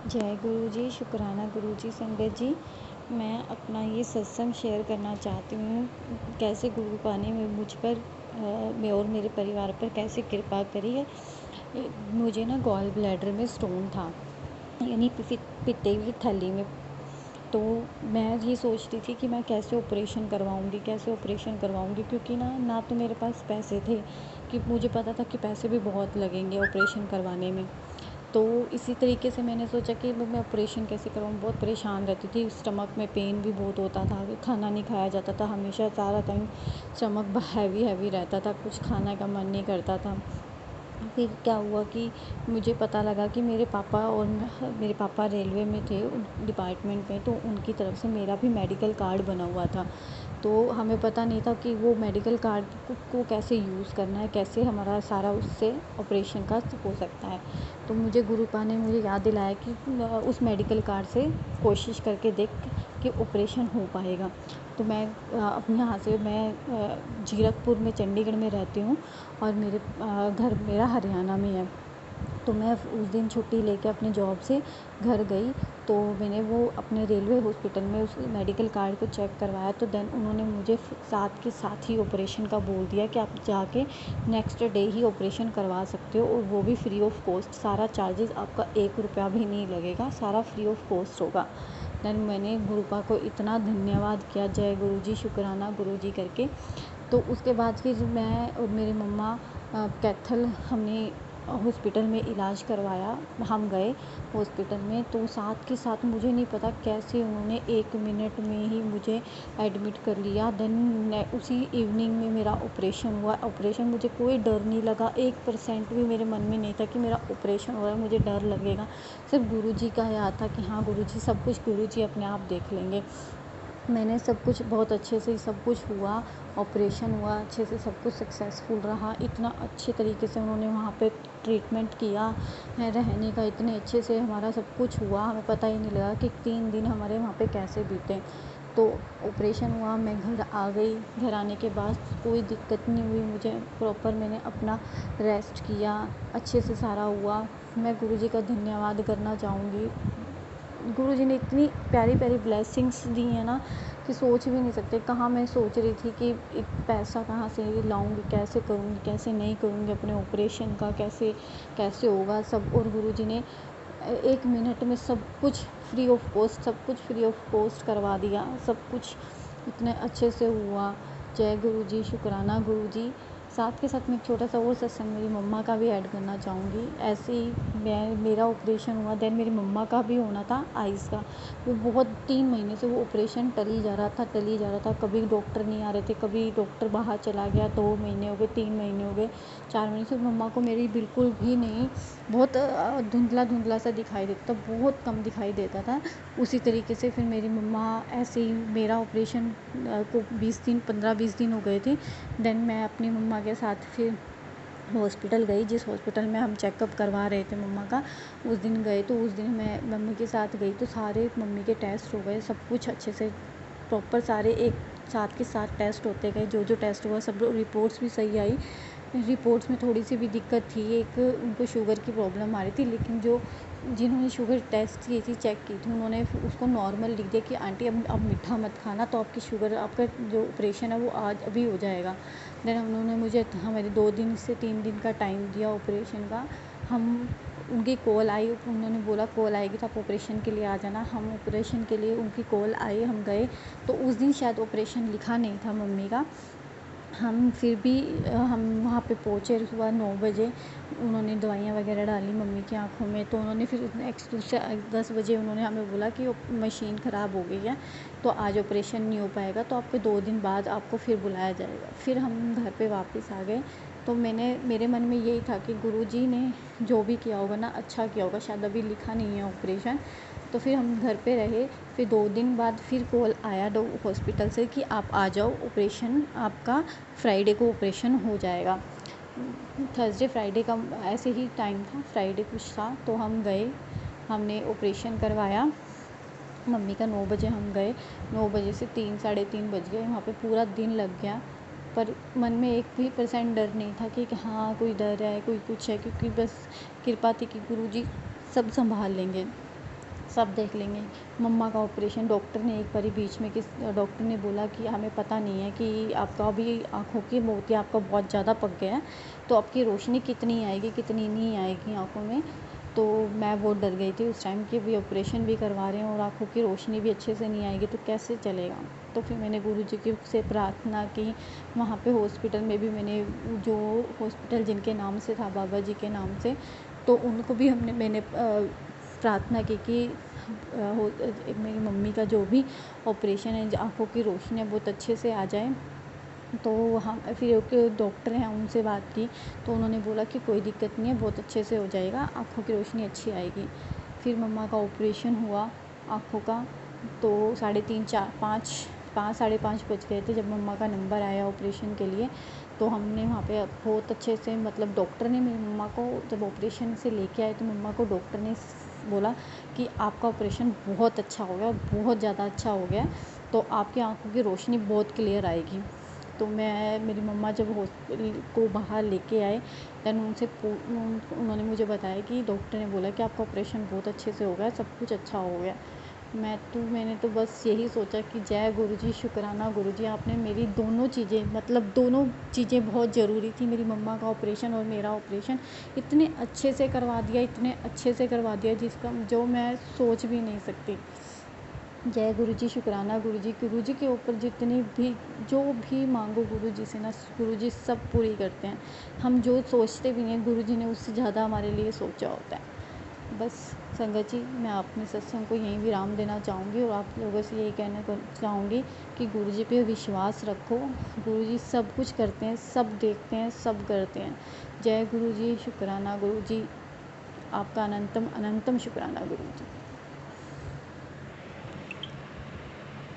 जय गुरु जी, शुक्राना गुरु जी, संगत जी। मैं अपना ये सत्संग शेयर करना चाहती हूँ। कैसे गुरु पाने में मुझ पर मैं और मेरे परिवार पर कैसे कृपा करी है। मुझे ना गॉल ब्लैडर में स्टोन था, यानी पित्ते की थैली में। तो मैं ये सोच रही थी कि मैं कैसे ऑपरेशन करवाऊँगी, क्योंकि ना तो मेरे पास पैसे थे, कि मुझे पता था कि पैसे भी बहुत लगेंगे ऑपरेशन करवाने में। तो इसी तरीके से मैंने सोचा कि मैं ऑपरेशन कैसे करवाऊँ। बहुत परेशान रहती थी, स्टमक में पेन भी बहुत होता था, खाना नहीं खाया जाता था, हमेशा सारा टाइम स्टमक हैवी रहता था, कुछ खाने का मन नहीं करता था। फिर क्या हुआ कि मुझे पता लगा कि मेरे पापा रेलवे में थे, डिपार्टमेंट में, तो उनकी तरफ से मेरा भी मेडिकल कार्ड बना हुआ था। तो हमें पता नहीं था कि वो मेडिकल कार्ड को कैसे यूज़ करना है, कैसे हमारा सारा उससे ऑपरेशन का हो सकता है। तो मुझे गुरुपा ने मुझे याद दिलाया कि उस मेडिकल कार्ड से कोशिश करके देख कि ऑपरेशन हो पाएगा। तो मैं अपने यहाँ से जीरकपुर में, चंडीगढ़ में रहती हूँ, और घर मेरा हरियाणा में है। तो मैं उस दिन छुट्टी लेके अपने जॉब से घर गई। तो मैंने वो अपने रेलवे हॉस्पिटल में उस मेडिकल कार्ड को चेक करवाया। तो देन उन्होंने मुझे साथ के साथ ही ऑपरेशन का बोल दिया कि आप जाके नेक्स्ट डे ही ऑपरेशन करवा सकते हो, और वो भी फ्री ऑफ कॉस्ट। सारा चार्जेस आपका 1 रुपया भी नहीं लगेगा, सारा फ्री ऑफ कॉस्ट होगा। देन मैंने गुरुपा को इतना धन्यवाद किया, जय गुरु जी, शुक्राना गुरु जी करके। तो उसके बाद फिर मैं और मेरी मम्मा कैथल हमने हॉस्पिटल में इलाज करवाया। हम गए हॉस्पिटल में, तो साथ के साथ मुझे नहीं पता कैसे उन्होंने 1 मिनट में ही मुझे एडमिट कर लिया। देन उसी इवनिंग में मेरा ऑपरेशन हुआ। ऑपरेशन मुझे कोई डर नहीं लगा, 1% भी मेरे मन में नहीं था कि मेरा ऑपरेशन हो रहा है, मुझे डर लगेगा। सिर्फ गुरुजी का याद था कि हाँ गुरुजी, सब कुछ गुरुजी अपने आप देख लेंगे। मैंने सब कुछ बहुत अच्छे से सब कुछ हुआ, ऑपरेशन हुआ अच्छे से, सब कुछ सक्सेसफुल रहा। इतना अच्छे तरीके से उन्होंने वहाँ पे ट्रीटमेंट किया है, रहने का इतने अच्छे से हमारा सब कुछ हुआ, हमें पता ही नहीं लगा कि 3 दिन हमारे वहाँ पे कैसे बीते। तो ऑपरेशन हुआ, मैं घर आ गई। घर आने के बाद कोई दिक्कत नहीं हुई मुझे, प्रॉपर मैंने अपना रेस्ट किया, अच्छे से सारा हुआ। मैं गुरुजी का धन्यवाद करना चाहूँगी। गुरुजी ने इतनी प्यारी प्यारी ब्लेसिंग्स दी हैं ना कि सोच भी नहीं सकते। कहाँ मैं सोच रही थी कि पैसा कहाँ से लाऊंगी, कैसे करूँगी, कैसे नहीं करूँगी, अपने ऑपरेशन का कैसे होगा सब। और गुरुजी ने 1 मिनट में सब कुछ फ्री ऑफ कॉस्ट करवा दिया। सब कुछ इतने अच्छे से हुआ। जय गुरु जी, शुक्राना गुरु जी। साथ के साथ मैं एक छोटा सा और सत्संग मेरी मम्मा का भी ऐड करना चाहूँगी। ऐसे ही मेरा ऑपरेशन हुआ, देन मेरी मम्मा का भी होना था आइज़ का। वो बहुत 3 महीने से वो ऑपरेशन टल ही जा रहा था। कभी डॉक्टर नहीं आ रहे थे, कभी डॉक्टर बाहर चला गया, 2 महीने हो गए, 3 महीने हो गए, 4 महीने से मम्मा को मेरी बिल्कुल भी नहीं, बहुत धुंधला सा दिखाई देता था, बहुत कम दिखाई देता था। उसी तरीके से फिर मेरी मम्मा ऐसे ही, मेरा ऑपरेशन को 15-20 दिन हो गए थे। देन मैं अपनी मम्मा के साथ फिर हॉस्पिटल गई, जिस हॉस्पिटल में हम चेकअप करवा रहे थे मम्मा का। उस दिन गए, तो उस दिन मैं मम्मी के साथ गई, तो सारे मम्मी के टेस्ट हो गए, सब कुछ अच्छे से प्रॉपर सारे एक साथ के साथ टेस्ट होते गए। जो टेस्ट हुआ सब रिपोर्ट्स भी सही आई। रिपोर्ट्स में थोड़ी सी भी दिक्कत थी, एक उनको शुगर की प्रॉब्लम आ रही थी, लेकिन जिन्होंने शुगर टेस्ट की थी, चेक की थी, उन्होंने उसको नॉर्मल लिख दिया कि आंटी अब मीठा मत खाना, तो आपकी शुगर, आपका जो ऑपरेशन है वो आज अभी हो जाएगा। देन उन्होंने मुझे हमारे 2 दिन से 3 दिन का टाइम दिया ऑपरेशन का। उनकी कॉल आई, उन्होंने बोला कॉल आएगी तो आप ऑपरेशन के लिए आ जाना। हम ऑपरेशन के लिए, उनकी कॉल आई, हम गए। तो उस दिन शायद ऑपरेशन लिखा नहीं था मम्मी का। हम फिर भी हम वहाँ पे पहुँचे सुबह 9 बजे। उन्होंने दवाइयाँ वगैरह डाली मम्मी की आँखों में। तो उन्होंने फिर नेक्स्ट 10 बजे उन्होंने हमें बोला कि मशीन ख़राब हो गई है, तो आज ऑपरेशन नहीं हो पाएगा, तो आपको 2 दिन बाद आपको फिर बुलाया जाएगा। फिर हम घर पे वापस आ गए। तो मेरे मन में यही था कि गुरुजी ने जो भी किया होगा ना, अच्छा किया होगा, शायद अभी लिखा नहीं है ऑपरेशन। तो फिर हम घर पे रहे। फिर 2 दिन बाद फिर कॉल आया हॉस्पिटल से कि आप आ जाओ, ऑपरेशन आपका फ्राइडे को ऑपरेशन हो जाएगा। थर्सडे फ्राइडे का ऐसे ही टाइम था, फ्राइडे कुछ था। तो हम गए, हमने ऑपरेशन करवाया मम्मी का। 9 बजे हम गए, 9 बजे से 3 साढ़े 3 बज गए। वहाँ पे पूरा दिन लग गया, पर मन में 1 भी % डर नहीं था कि हाँ कोई डर है, कोई कुछ है, क्योंकि बस कृपा थी कि गुरुजी सब संभाल लेंगे। सब देख लेंगे। मम्मा का ऑपरेशन डॉक्टर ने एक बारी बीच में डॉक्टर ने बोला कि हमें पता नहीं है कि आपका अभी आँखों की मोतिया आपका बहुत ज़्यादा पक गया है, तो आपकी रोशनी कितनी आएगी कितनी नहीं आएगी आँखों में। तो मैं बहुत डर गई थी उस टाइम कि भी ऑपरेशन भी करवा रहे हैं और आँखों की रोशनी भी अच्छे से नहीं आएगी तो कैसे चलेगा। तो फिर मैंने गुरुजी की से प्रार्थना की। वहाँ पे हॉस्पिटल में भी मैंने जो हॉस्पिटल जिनके नाम से था बाबा जी के नाम से, तो उनको भी मैंने प्रार्थना की कि मेरी मम्मी का जो भी ऑपरेशन है आँखों की रोशनी बहुत अच्छे से आ जाए। तो हम फिर एक डॉक्टर हैं उनसे बात की, तो उन्होंने बोला कि कोई दिक्कत नहीं है, बहुत अच्छे से हो जाएगा, आँखों की रोशनी अच्छी आएगी। फिर मम्मा का ऑपरेशन हुआ आँखों का, तो 3:30 4 5 साढ़े 5 बज गए थे जब मम्मा का नंबर आया ऑपरेशन के लिए। तो हमने वहाँ पे बहुत अच्छे से मतलब डॉक्टर ने मेरी मम्मा को जब ऑपरेशन से लेके आए तो मम्मा को डॉक्टर ने बोला कि आपका ऑपरेशन बहुत अच्छा हो गया, बहुत ज़्यादा अच्छा हो गया, तो आपकी आँखों की रोशनी बहुत क्लियर आएगी। तो मेरी मम्मा जब हॉस्पिटल को बाहर लेके आए देन उन्होंने मुझे बताया कि डॉक्टर ने बोला कि आपका ऑपरेशन बहुत अच्छे से हो गया, सब कुछ अच्छा हो गया। मैंने तो बस यही सोचा कि जय गुरुजी, शुक्राना गुरुजी, आपने मेरी दोनों चीज़ें बहुत ज़रूरी थी, मेरी मम्मा का ऑपरेशन और मेरा ऑपरेशन इतने अच्छे से करवा दिया जिसका जो मैं सोच भी नहीं सकती। जय गुरुजी, शुक्राना गुरुजी। गुरुजी के ऊपर जो भी मांगो गुरुजी से ना, गुरुजी सब पूरी करते हैं। हम जो सोचते भी नहीं गुरुजी ने उससे ज़्यादा हमारे लिए सोचा होता है। बस संगत जी, मैं अपने सत्संग को यहीं विराम देना चाहूँगी और आप लोगों से यही कहना चाहूँगी कि गुरुजी पे विश्वास रखो। गुरुजी सब कुछ करते हैं, सब देखते हैं, सब करते हैं। जय गुरुजी, शुक्राना गुरुजी, आपका अनंतम अनंतम शुक्राना गुरुजी।